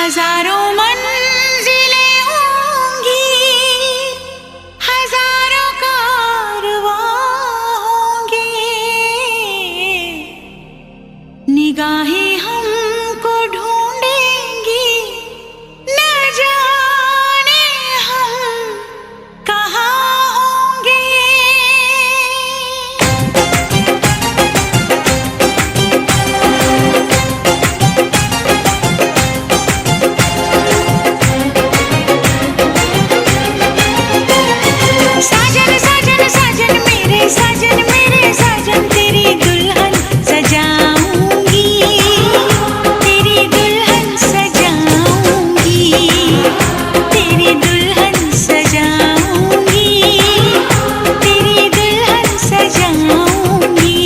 हजारों मंजिलें होंगी, हजारों कारवां होंगे, निगाहें हमको ढूंढेंगी, न जाने हम कहाँ होंगे। साजन साजन साजन मेरे साजन तेरी दुल्हन सजाऊंगी, तेरी दुल्हन सजाऊंगी, तेरी दुल्हन सजाऊंगी, तेरी दुल्हन सजाऊंगी।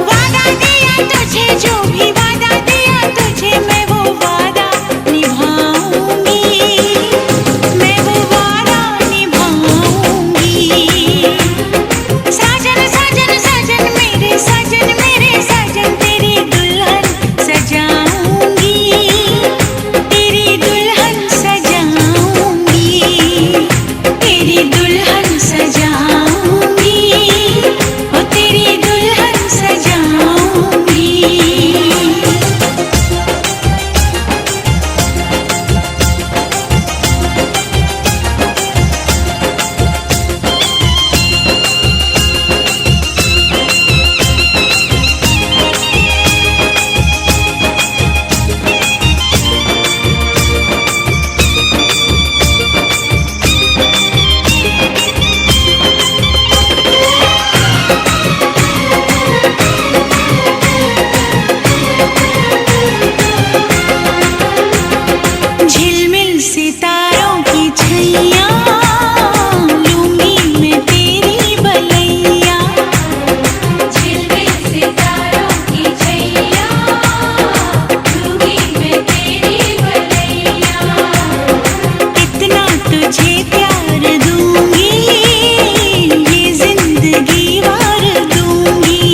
वादा दिया तुझे, जो भी वादा दिया तुझे, मैं वो वादा निभाऊंगी, मैं वो वादा निभाऊंगी। साजन साजन साजन मेरे साजन तेरी दुल्हन सजाऊंगी, तेरी दुल्हन सजाऊंगी, तेरी दुल्हन सजाऊंगी, ओ तेरी दुल्हन सजाऊंगी। झिलमिल सितारों की छैया, लूंगी मैं तेरी बलैया। झिलमिल सितारों की छैया, लूंगी मैं तेरी बलैया। इतना तुझे प्यार दूंगी, ये जिंदगी वार दूंगी।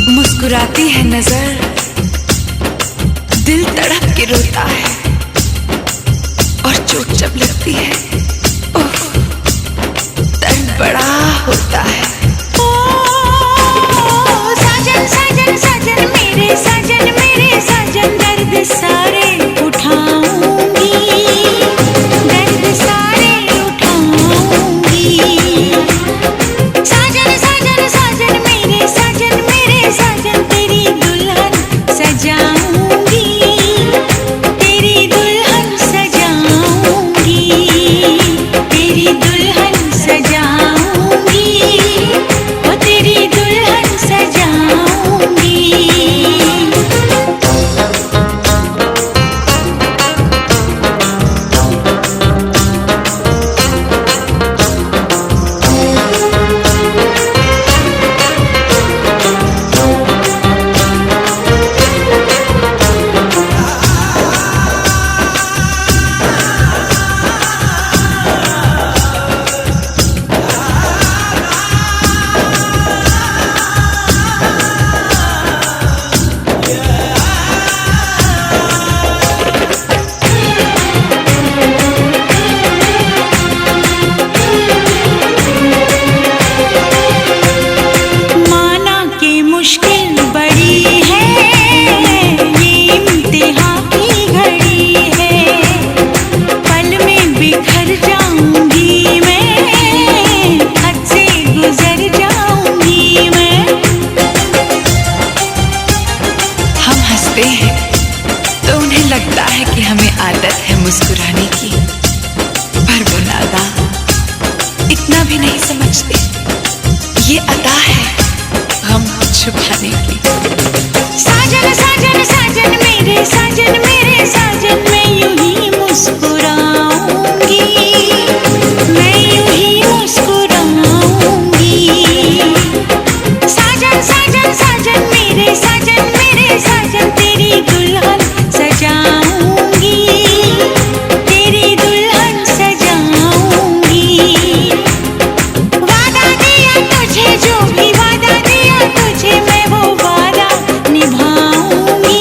मुस्कुराती है नजर, दिल तड़प के रोता है, और चोट जब लगती है, ओह, दर्द बड़ा होता है। ओ साजन साजन साजन मेरे साजन दर्द सारे उठाऊंगी, दर्द सारे उठाऊंगी। साजन साजन साजन मेरे साजन तेरी दुल्हन सजाऊंगी, तेरी दुल्हन सजाऊंगी, तेरी दुल्हन सजाऊंगी, ओ तेरी दुल्हन सजाऊंगी। माना के मुश्किल बड़ी है, ये इम्तिहान की घड़ी है, पल में बिखर जाऊंगी मैं, हद से गुजर जाऊंगी मैं। हम हंसते हैं तो उन्हें लगता है कि हमें आदत है मुस्कुराने की, पर वो नादान इतना भी नहीं समझते, ये अदा है गम छुपाने की। साजन साजन साजन मेरे साजन मैं यूं ही मुस्कुराऊंगी, मैं यूं ही मुस्कुराऊंगी। साजन साजन साजन मेरे साजन तेरी दुल्हन सजाऊंगी, तेरी दुल्हन सजाऊंगी। वादा दिया तुझे, जो भी वादा दिया तुझे, मैं वो वादा निभाऊंगी।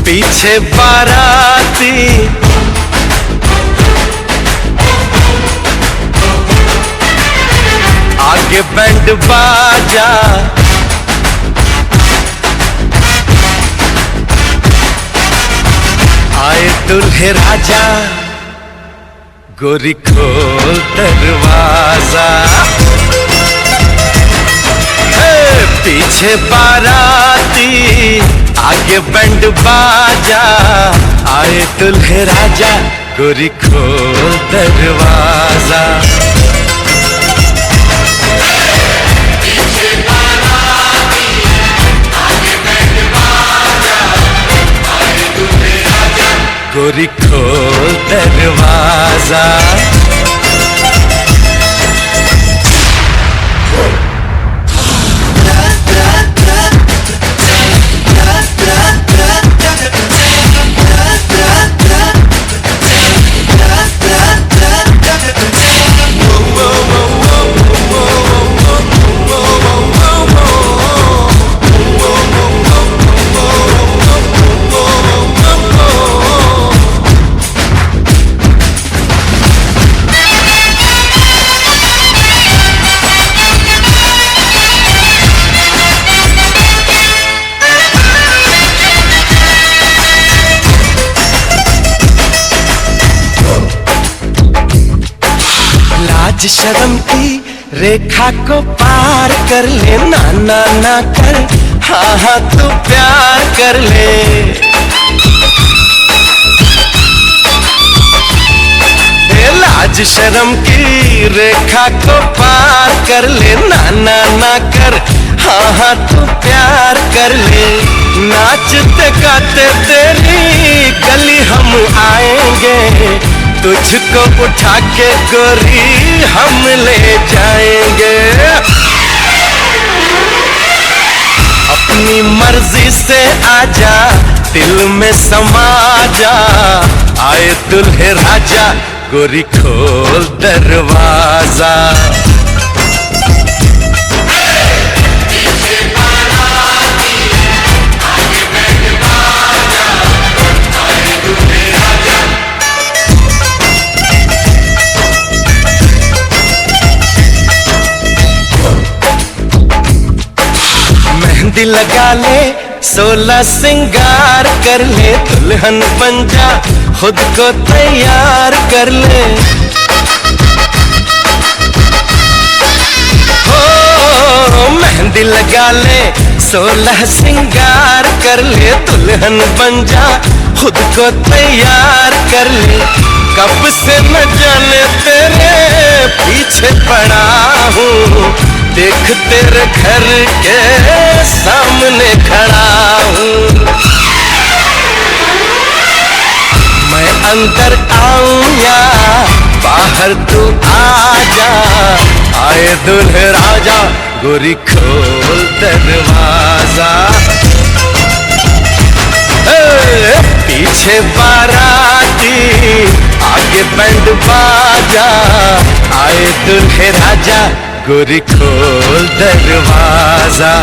पीछे बाराती आगे बैंड बाजा, आए दुल्हे राजा, गोरी खोल दरवाजा। पीछे बाराती आगे बैंड बाजा, आए दुल्हे राजा, गोरी खोल दरवाजा। गोरी खोल दरवाजा। लाज शर्म की रेखा को पार कर ले, ना ना ना कर, हाँ हाँ तू प्यार कर ले। लाज शर्म की रेखा को पार कर ले, ना ना ना कर, हाँ हाँ तू प्यार कर ले। नाचते गाते तेरी गली हम आएंगे, तुझको उठा के गोरी हम ले जाएंगे। अपनी मर्जी से आजा, दिल में समा जा, आए दुल्हे राजा, गोरी खोल दरवाजा। मेहंदी लगा ले, 16 सिंगार कर ले, दुल्हन बन जा, खुद को तैयार कर ले। हो मेहंदी लगा ले, 16 सिंगार कर ले, दुल्हन बन जा, खुद को तैयार कर ले। कब से न जाने तेरे पीछे पड़ा हूँ, देख तेरे घर के सामने खड़ा हूँ। मैं अंदर आऊं या बाहर तू आ जा, आए दुल्हे राजा, गोरी खोल दरवाजा। पीछे बाराती आगे बैंड बाजा, आए दुल्हे राजा, गोरी खोल दरवाजा।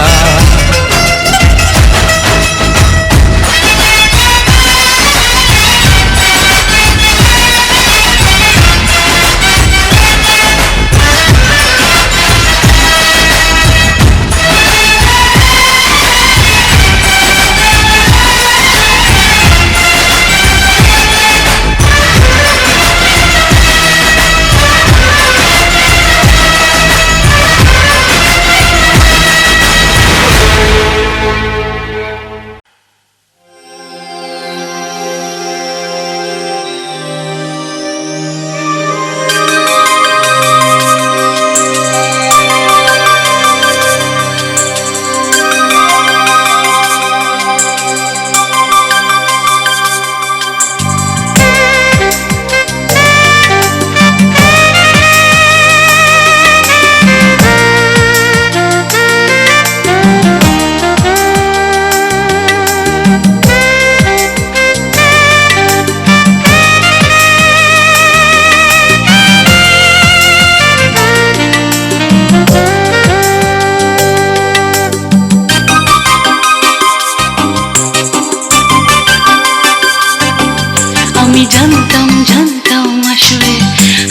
জানতাম জানতাম আসবে,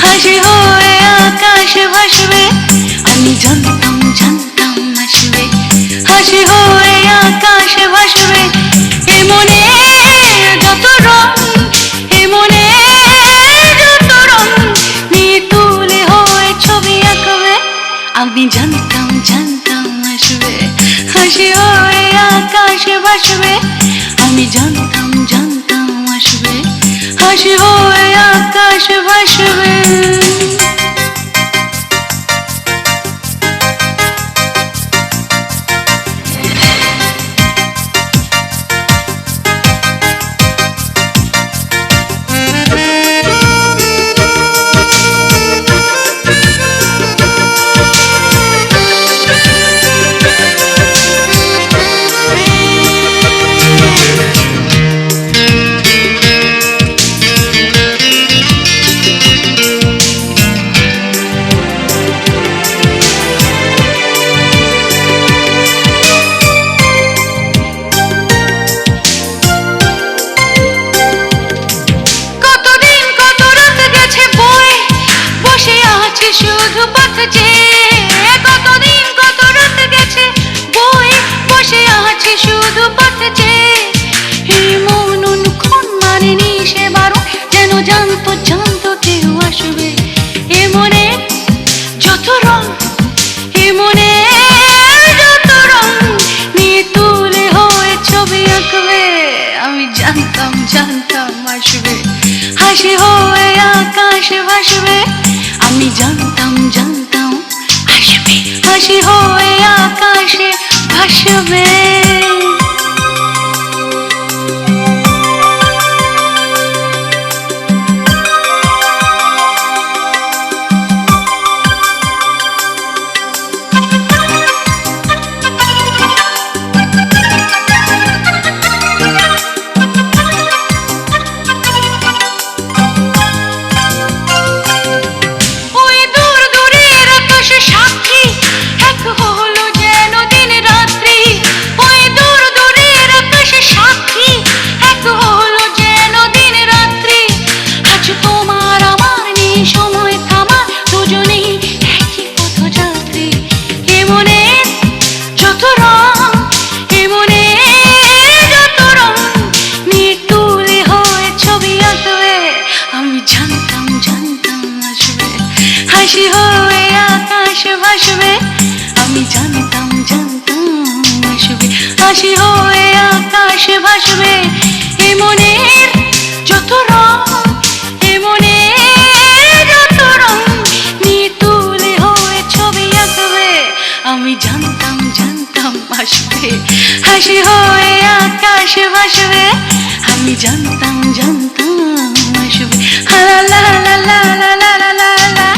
হাসি হয়ে আকাশে ভাসবে। আমি জানতাম জানতাম আসবে, হাসি হয়ে আকাশে ভাসবে। এ মনে যত রং, এ মনে যত রং নিয়ে তুলে হয়ে ছবি আঁকবে। আমি জানতাম জানতাম আসবে, হাসি হয়ে আকাশে ভাসবে। আমি জানতাম জানতাম আসবে, হাসি হয়ে আকাশে ভাসবে। কতদিন কত রাত গেছে বয়ে, বসে আছে শুধু পথ চেয়ে। কতদিন কত রাত গেছে বয়ে, বসে আছে শুধু পথ চেয়ে। এই মন অনুক্ষণ মানেনি সে বারণ, যেন জানতো জানতো কেউ আসবে। এ মনে যত রং, এ মনে যত রং নিয়ে তুলে হয়ে ছবি আঁকবে। আমি জানতাম জানতাম আসবে, হাসি হয়ে আকাশে ভাসবে। আমি জানতাম জানতাম আসবে, হাসি হয়ে আকাশে ভাসবে। ওই দূর দূরের আকাশে সাক্ষী, এক হলো যেন দিন রাত্রি। ওই দূর দূরের আকাশে সাক্ষী, এক হলো যেন দিন রাত্রি। আজ তোমার আমার নেই সময় থামার, দুজনেই একই পথযাত্রী। এ মনে যত রং, এ মনে যত রং নিয়ে তুলে হয়ে ছবি আঁকবে। আমি জানতাম জানতাম আসবে, হাসি হয়ে আকাশে ভাসবে। আমি জানতাম জানতাম আসবে, হাসি হয়ে আকাশে ভাসবে। এ মনের যত রং, এ মনের যত রং নিয়ে তুলে হয়ে ছবি আঁকবে। আমি জানতাম জানতাম আসবে, হাসি হয়ে আকাশে ভাসবে। আমি জানতাম জানতাম আসবে। লা লা লা লা লা লা লা লা লা।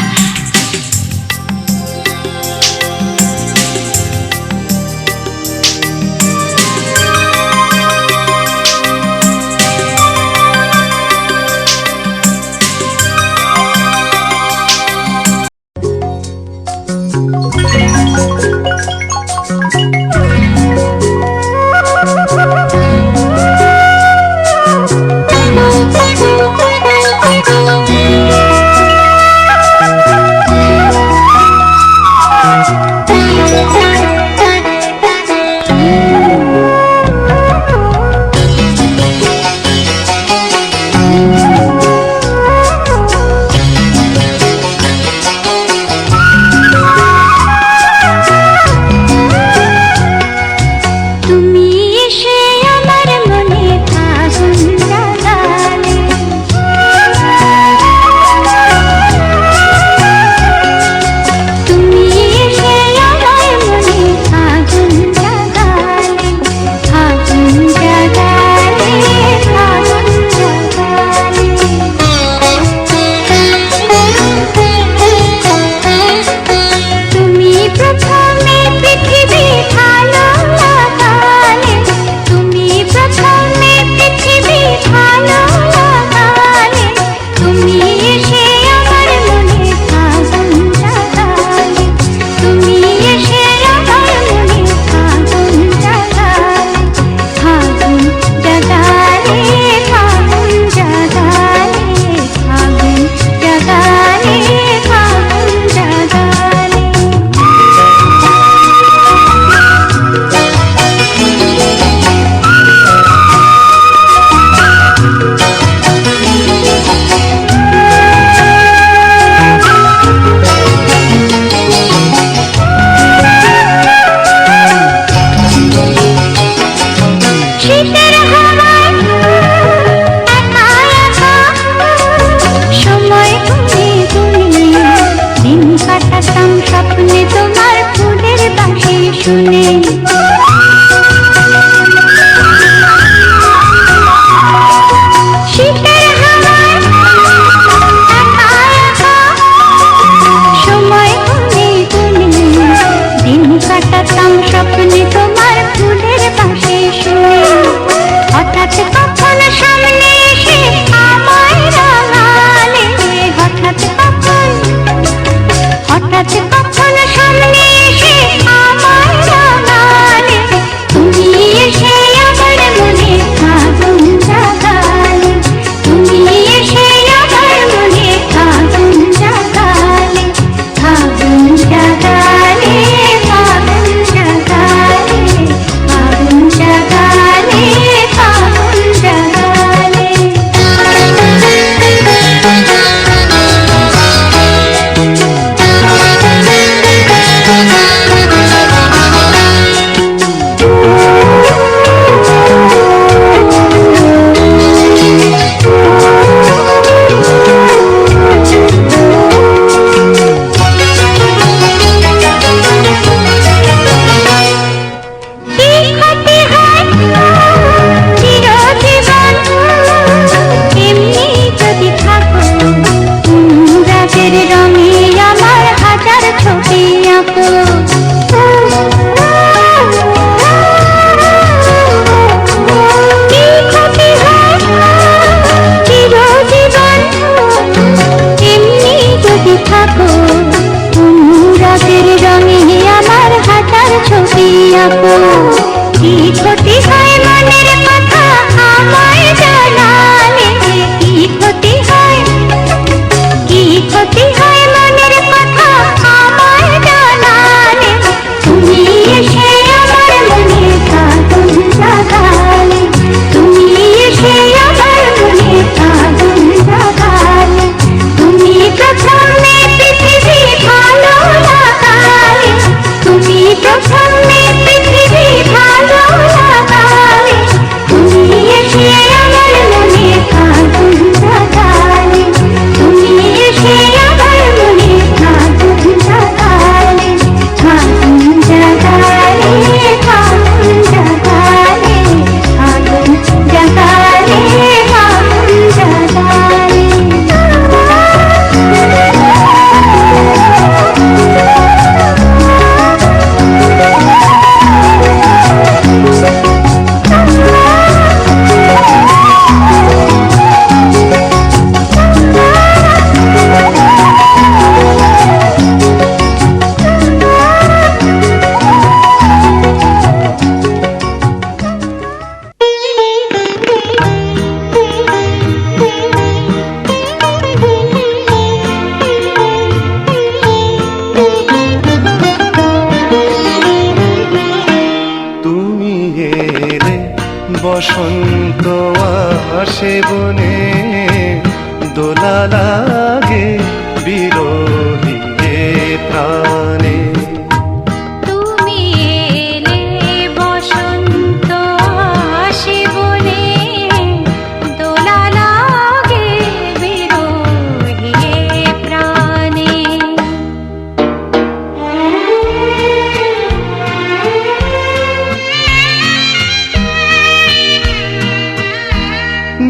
শুনে। শীতের হাওয়ায় একা একা সময় গুনে গুনে দিন কাটাতাম স্বপ্নে তোমার ফুলের বাঁশি শুনে। হঠাৎ কখন সামনে এসে আমায় রাঙালে, হঠাৎ কখন সামনে এসে আমায় রাঙালে, তুমি এসে আমার মনে আগুন জাগালে, তুমি এসে আমার মনে আগুন জাগালে, আগুন জাগালে, আগুন জাগালে, আগুন জাগালে, আগুন জাগালে। কি ক্ষতি হয় চিরজীবন এমনি যদি থাকো, অনুরাগের রঙে আমার হাজার ছবি আঁকো। কি ক্ষতি হয় চিরজীবন এমনি যদি থাকো, অনুরাগের রঙে আমার হাজার ছবি আঁকো। কি ক্ষতি হয় মনের কথা আমায় জানালে, কি ক্ষতি হয়, কি ক্ষতি হয় মনের কথা আমায় জানালে, তুমি এসে আমার মনে আগুন জাগালে, তুমি এসে আমার মনে আগুন জাগালে, তুমি প্রথমে পৃথিবী ভালো লাগালে, তুমি প্রথমে পৃথিবী ভালো লাগালে, তুমি এসে আমার মনে আগুন জাগালে, তুমি এসে আমার মনে আগুন জাগালে, আগুন জাগালে, আগুন জাগালে, আগুন জাগালে, আগুন জাগালে। তুমি এলে বসন্ত আসে বনে, দোলা লাগে বিরহী প্রাণে। তুমি এলে বসন্ত আসে বনে, দোলা লাগে বিরহী প্রাণে।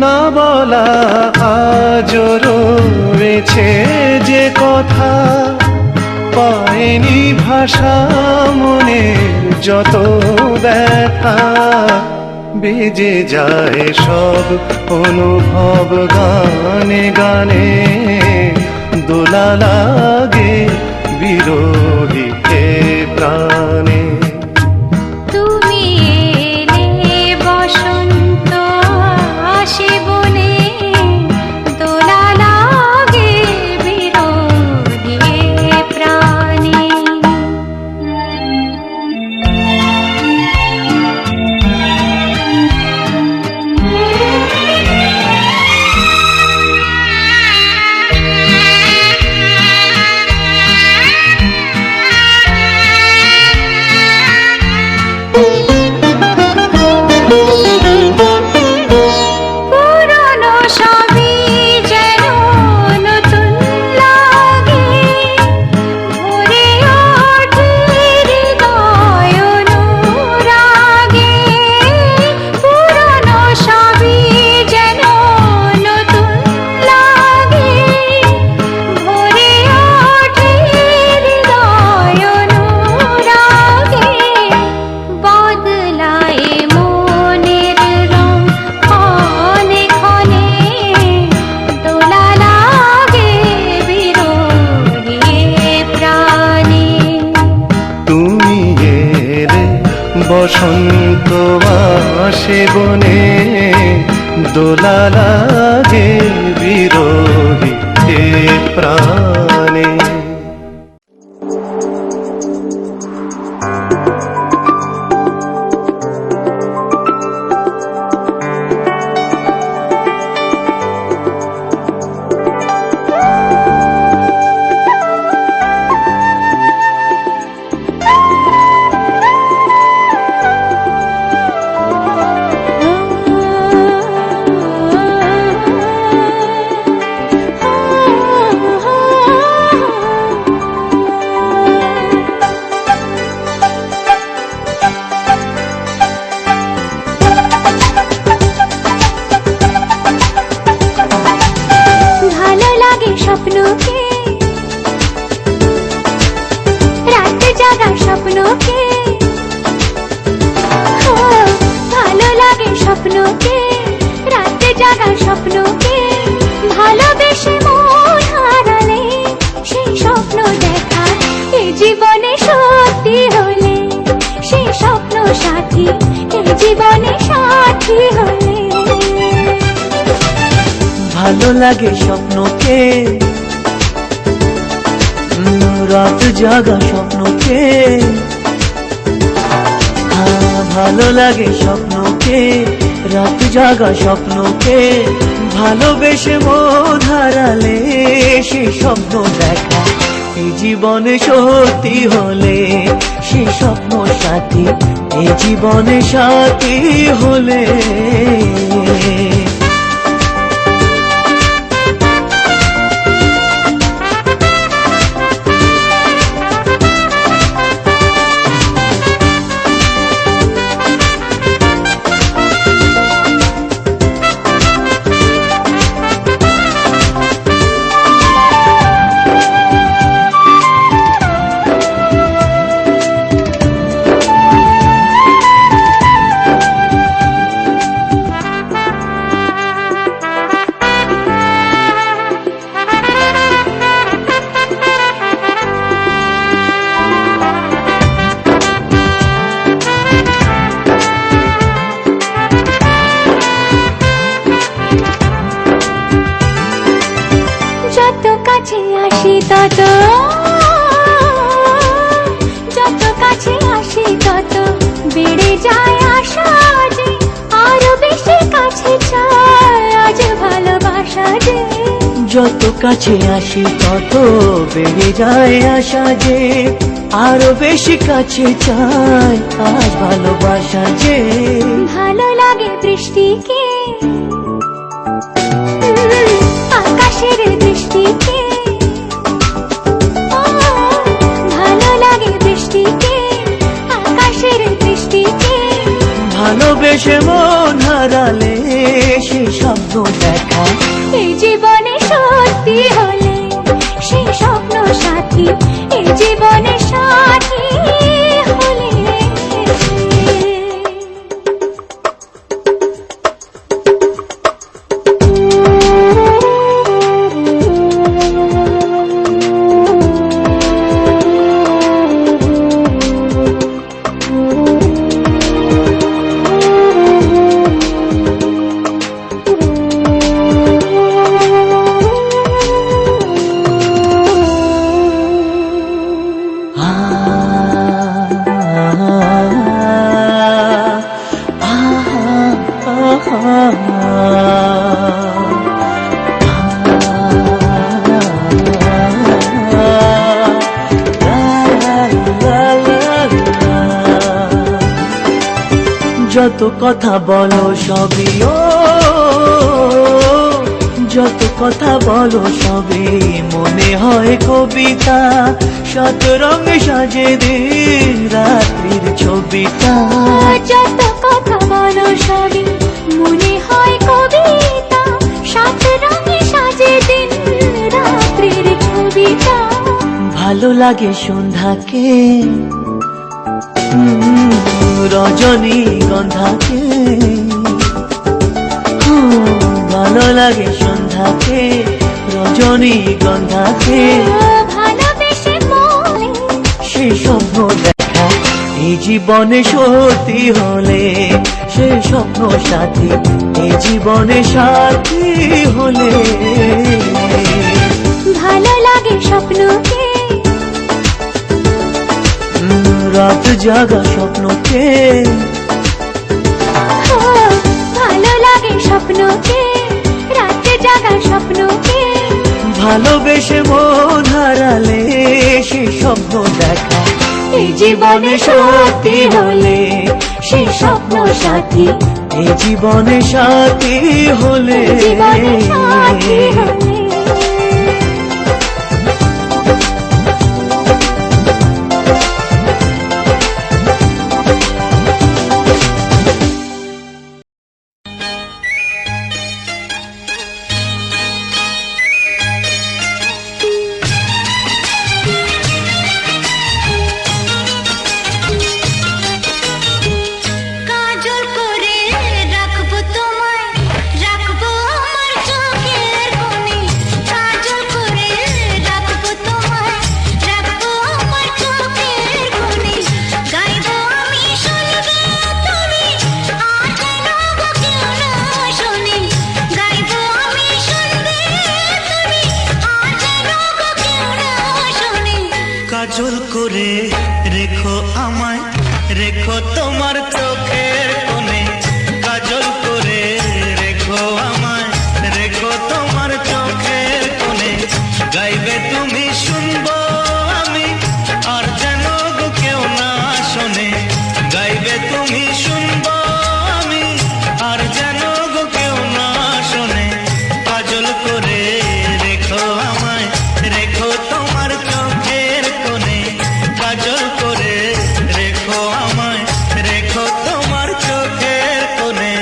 না বলা আজও রয়েছে যে কথা, পায়নি ভাষা মনে যত ব্যথা, বেজে যায় সব অনুভব গানে গানে, দোলা লাগে বিরহী প্রাণে। তুমি এলে বসন্ত আসে বনে, দোলা লাগে বিরহী প্রাণে। বনে দোলা লাগে বিরহীতে প্রাণে। ভালো লাগে স্বপ্নকে, রাতে জাগা স্বপ্নকে, ও, ভালো লাগে স্বপ্নকে, রাতে জাগা স্বপ্নকে, ভালোবেসে মন হারালে সেই স্বপ্ন দেখা এ জীবনে সত্যি হলে, সেই স্বপ্ন সাথী এ জীবনে সাথী হলে। ভালো লাগে স্বপ্নকে, রাত জাগা স্বপ্নকে, ভালো লাগে স্বপ্নকে, রাত জাগা স্বপ্নকে, ভালোবেসে মন হারালে সেই স্বপ্ন দেখা এই জীবনে সত্যি হলে, সেই স্বপ্ন সাথী এই জীবনে সাথী হলে। যত কাছে আসি তত, যত কাছে আসি তত বেড়ে যায় আশা যে আরো বেশি কাছে চাই আজ ভালোবাসা যে। যত কাছে আসি তত বেড়ে যায় আশা যে আরো বেশি কাছে চাই আজ ভালোবাসা যে। ভালো লাগে দৃষ্টিকে, আকাশের দৃষ্টিকে, ও, ভালো লাগে দৃষ্টিকে, আকাশের দৃষ্টিকে, ভালোবেসে মন হারালে সেই স্বপ্ন দেখা এই জীবনে সত্যি হলে, সেই স্বপ্ন সাথী এই জীবনে সাথী হলে। যত কথা বলো সবই ও, যত কথা বলো সবই মনে হয় কবিতা, শত রঙে সাজে দিন রাত্রির ছবিটা। যত কথা বলো সবই মনে হয় কবিতা, সাত রঙে সাজে দিন রাত্রির ছবিটা। ভালো লাগে সন্ধ্যাকে, রজনী গন্ধাকে, ভালো লাগে সন্ধ্যাকে, রজনী গন্ধাকে, ভালোবেসে মনে সেই স্বপ্ন দেখা এই জীবনে সত্যি হলে, সে স্বপ্ন সাথী এ জীবনে সাথী হলে ভালো লাগে স্বপ্নকে, রাত জাগা স্বপ্নকে, ও, ভালো লাগে স্বপ্নকে, রাতে জাগা স্বপ্নকে। ভালোবেসে মন হারালে সে স্বপ্ন দেখা এই জীবনে সত্যি হলে সে স্বপ্ন সাথী এই জীবনে সাথী হলে জীবনে সাথী হলে। কাজল করে রাখবো তোমায়, রাখবো আমার চোখের কোণে। কাজল করে রাখবো তোমায়, রাখবো আমার চোখের কোণে। গাইবো আমি শুনবে তুমি, আর যেন গো কেউ না শোনে। গাইবো আমি শুনবে তুমি, আর যেন গো কেউ না শোনে। কাজল করে রেখো আমায়, রেখো তোমার চোখের কোণে। কাজল করে রেখো আমায়, রেখো তোমার চোখের কোণে। গাইবে তুমি শুনবো আমি, আর যেন গো কেউ না শোনে। গাইবে তুমি শুনবো আমি, আর যেন গো কেউ না শোনে। কাজল করে রেখো আমায়, রেখো তোমার চোখের কোণে। কাজল করে রেখো আমায়, রেখো তোমার চোখের কোণে।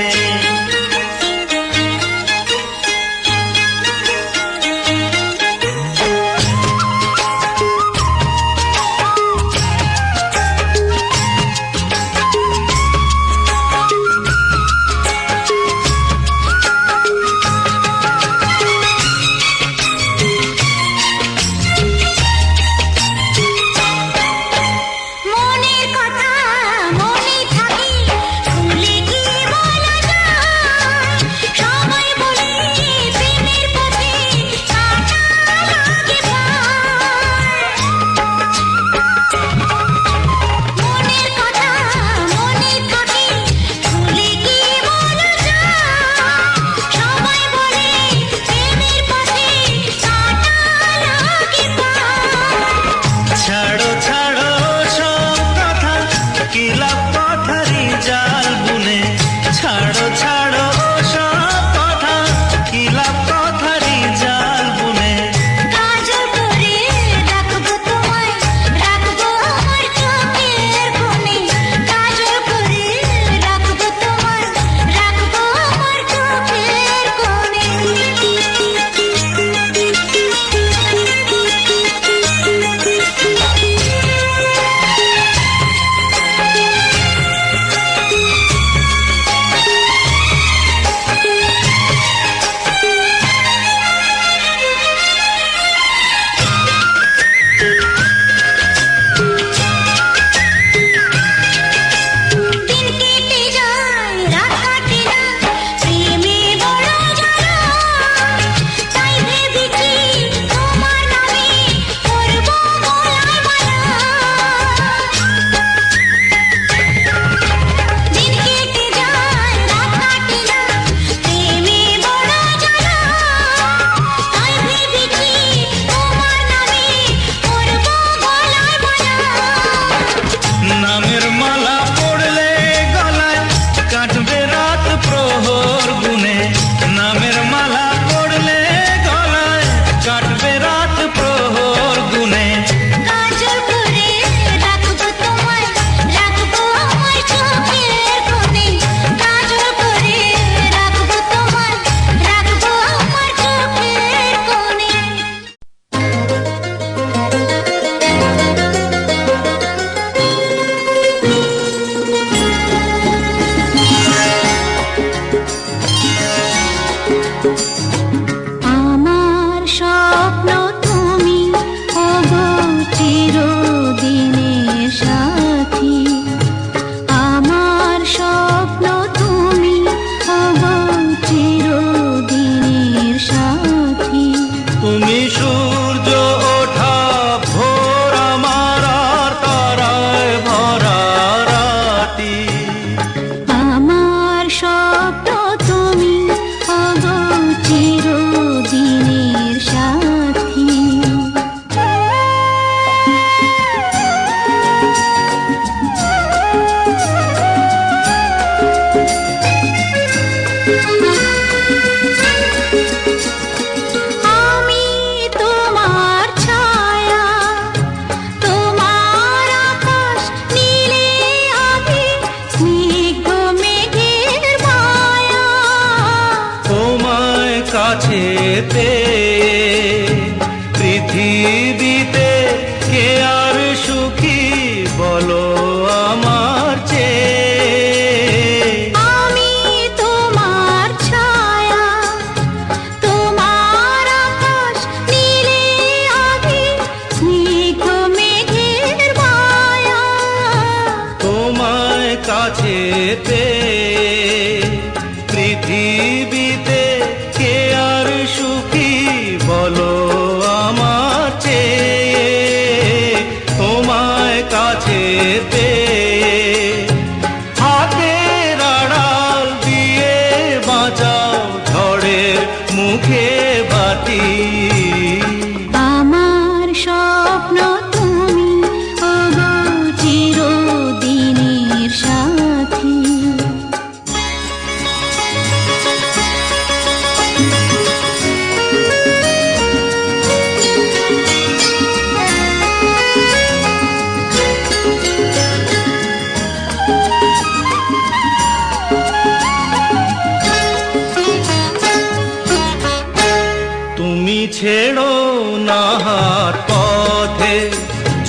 মনের কথা মনে থাকি, ভুলে কি বলা যায়? সবাই বলে প্রেমের পথে কাটা লাগে ভাই। মনের কথা মনে থাকি, ভুলে কি বলা যায়? সবাই বলে প্রেমের পথে কাটা লাগে ভাই। ছাড়ো ছাড়ো সব কথা, কি লাভ কথারই জাল বুনে। ছাড়ো ছাড়ো সব কথা, কি লাভ কথারই জাল বুনে। কাজল করে রাখবো তোমায়, রাখবো আমার চোখের কোণে। কাজল করে রাখবো তোমায়, রাখবো আমার চোখের কোণে। দিন কেটে যায়, রাত কাটে না, প্রেমে বড় জ্বালা। তাই ভেবেছি তোমার নামে করবো গলায় মালা। দিন কেটে যায়, রাত কাটে না, প্রেমে বড় জ্বালা। তাই ভেবেছি তোমার নামে করবো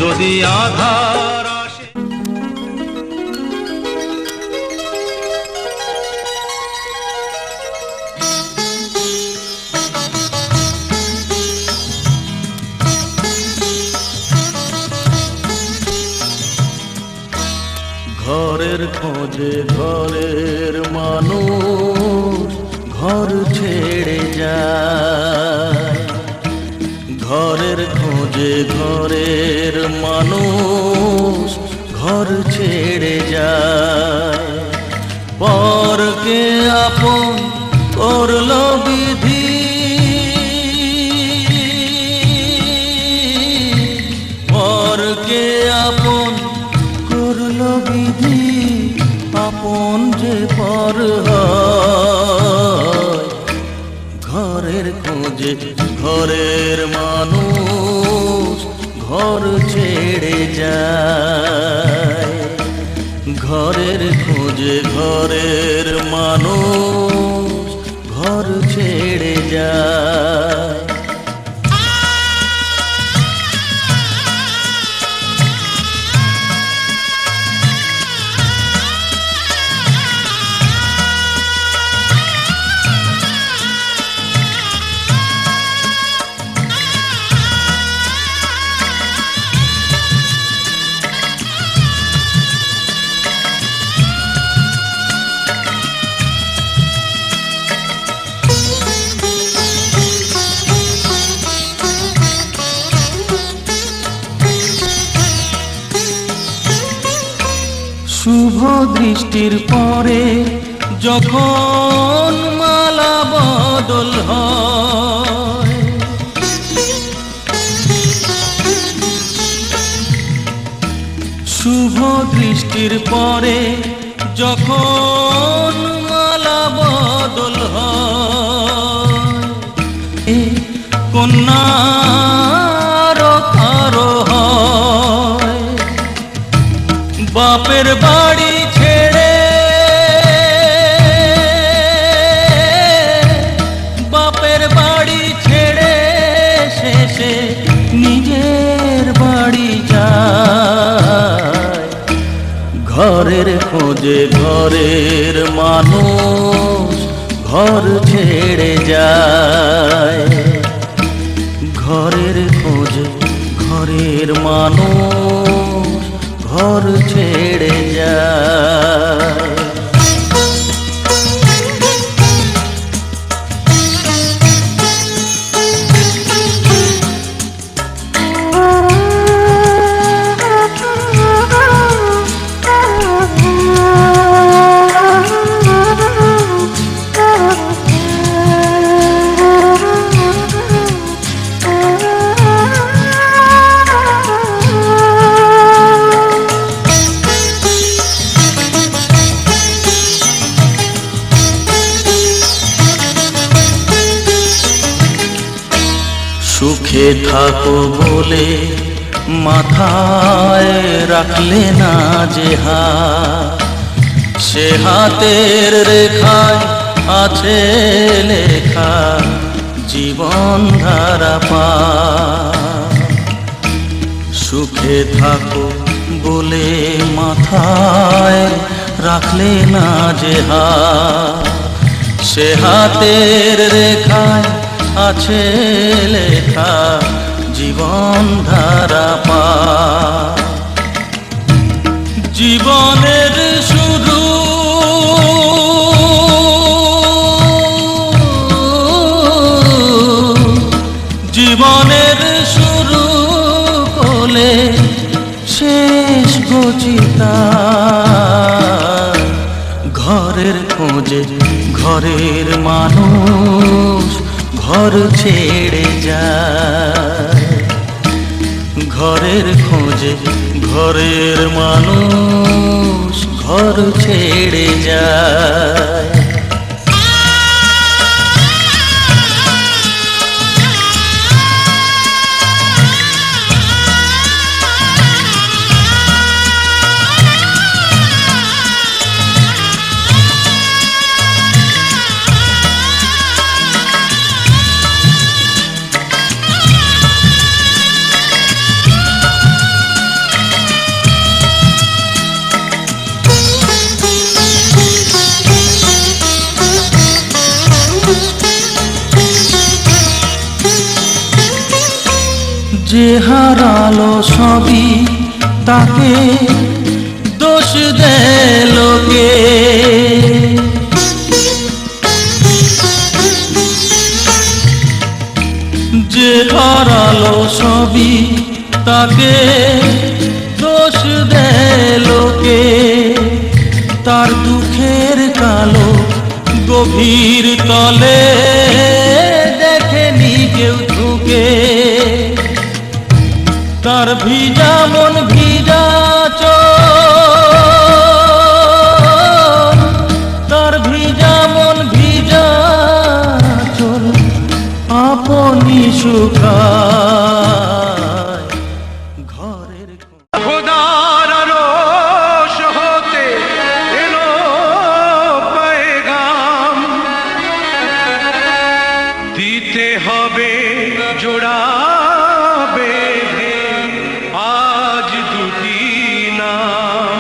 যদি আধার আসে ঘরের খোঁজে ঘরের মানুষ ঘর ছেড়ে যায়, ঘরের খোঁজে ঘরের মানুষ ঘর ছেড়ে যায়, পরকে আপন করলো বিধি, পরকে আপন করলো বিধি, আপন যে পর হয়, ঘরের খোঁজে ঘরের মানুষ ঘর ছেড়ে যায়, ঘরের খোঁজে ঘরের মানুষ ঘর ছেড়ে যায়। শুভ দৃষ্টির পরে যখন মালা বদল হয়, শুভ দৃষ্টির পরে যখন মালা বদল হয়, এ কন্যার কারো হয়, বাপের বাড়ি ছেড়ে, বাপের বাড়ি ছেড়ে শেষে নিজের বাড়ি যায়, ঘরের খোঁজে ঘরের মানুষ ঘর ছেড়ে যায়, ঘরের খোঁজে ঘরের মানুষ ঘর ছেড়ে যায়। সুখে থাকো বলে মাথায় রাখলে না যে হাত, সে হাতের রেখায় আছে লেখা জীবন ধারা পা। সুখে থাকো বলে মাথায় রাখলে না যে হাত, সে হাতের রেখায় আছে লেখা জীবন ধারা পা। জীবনের শুরু জীবনের শুরু কোলে শেষ গচিতা, ঘরের খোঁজে ঘরের মানুষ ঘর ছেড়ে যায়, ঘরের খোঁজে ঘরের মানুষ ঘর ছেড়ে যায়। যে হারালো সবই তাকে দোষ দেয় লোকে। যে হারালো সবই তাকে দোষ দেয় লোকে। তার দুঃখের কালো গভীর তলে দেখেনি কেউ ঢুকে। তার ভিজা মন ভিজা চোখ, তার ভিজা মন ভিজা চোখ আপনি শুকায় ঘরের খোদার রোষ হতে এলো পেগাম, দিতে হবে জোড়া বেঁধে আজ দুটি নাম।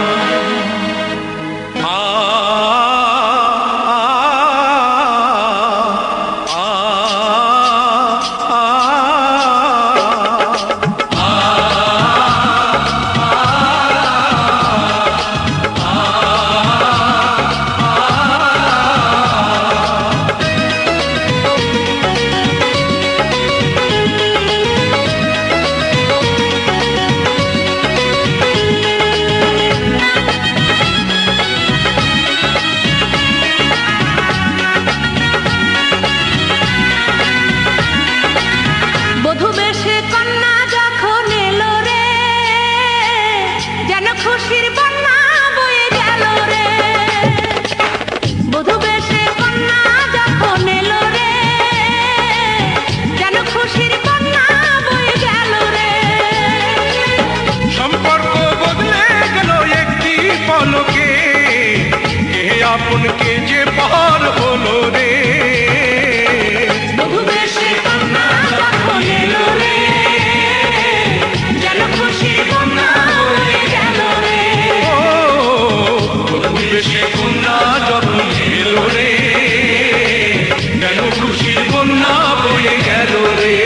বধূ বেশে কন্যা যখন এলো রে, যেন খুশির বন্যা বয়ে গেল রে। বধূ বেশে কন্যা যখন এলো রে, যেন খুশির বন্যা বয়ে গেল রে। সম্পর্ক বদলে গেল একটি পলকে, এ আপনকে যে পার হলো রে। বধূ বেশে কন্যা যখন এলো রে, যেন খুশির বন্যা বয়ে গেল রে। ও বেশে কন্যা যখন এলো রে, কেন খুশির বন্যা বয়ে গেল রে।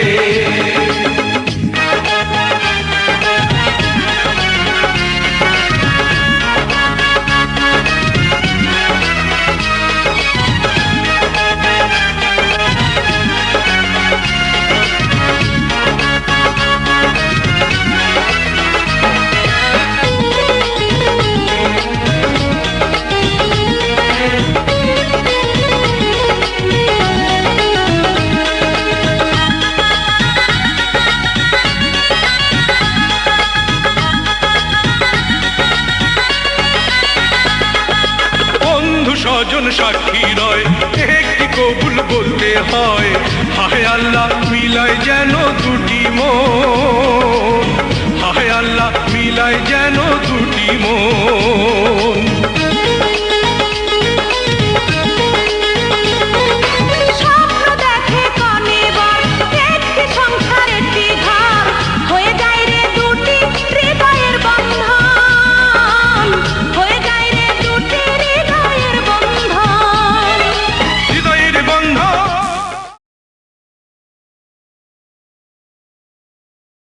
স্বজন সাক্ষী রয়, একটি কবুল বলতে হয়। হায় আল্লাহ মিলায় যেন দুটি মন, হায় আল্লাহ মিলায় যেন দুটি মন।